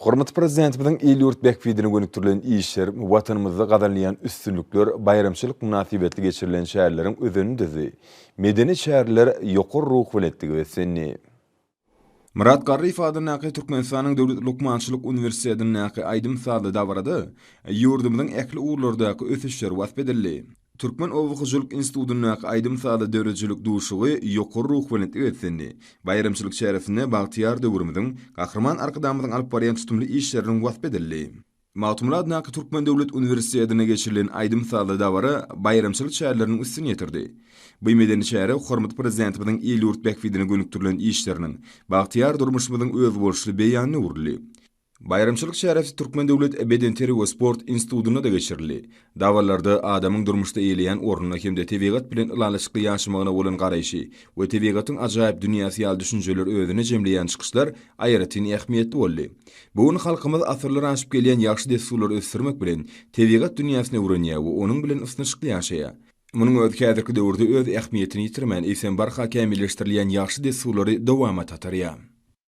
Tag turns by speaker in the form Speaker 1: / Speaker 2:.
Speaker 1: Hormat Prezidentimiň il-yurt bekfidini gönükdirilen işler, watanymyzda gadanlayan üstünlükler, bayramçylyk münasibetli geçirilen şäherleriň özünündezi. Medeni şäherler ýokary ruh biletdigi besenni. Murat Garryf adyny Türkmenistanyň Döwlet Lukmançylyk Uniwersitetiniň aýdym sady dabarady. Ýurdumyň ekli uğurlardaky ösüşler wasbedildi. Türkmen Owukyjylyk Institutynyň aýdym sady döwletçilik duşugy ýokary ruh bilen ötsendi. Bayramçylyk şerefine Bagtyar döwrümüň gahrman arkadamyň alyp barýan tutumly işleriniň wasbedildi. Matumladyň Türkmen Döwlet Uniwersitetine geçirilen aýdym sady dabary bayramçylyk şäherleriniň üstüne ýetirdi. Bu medeni şähere hormat prezidentimiň il-yurt bekfidine gönükdirilen işleriniň Bagtyar durmuşmyň öz bolşly beýanyny urly. Bayramçylyk şäheresi Türkmen Döwlet Bedenteri we Sport Institutyna da geçirildi. Dawalarda adamyň durmuşda eýleýän ornuny hemde tebigat bilen ylanyşykly ýaşamagyna bolan garaýşy we tebigatyň ajaýyp dünýäsy düşünjeler özüne jemleýän çykyşlar aýratyn ähmiýetli boldy. Bugun halkymyz asyrlar aşyp gelýän ýaxşy desturlar ösdürmek bilen tebigat dünýäsine uranýar we onuň bilen ysnyşykly ýaşaýar. Munyň öz häzirki döwürde öz ähmiýetini ýitirmän esen barha kämilleşdirilýän ýaxşy desturlary dowama tatarýar.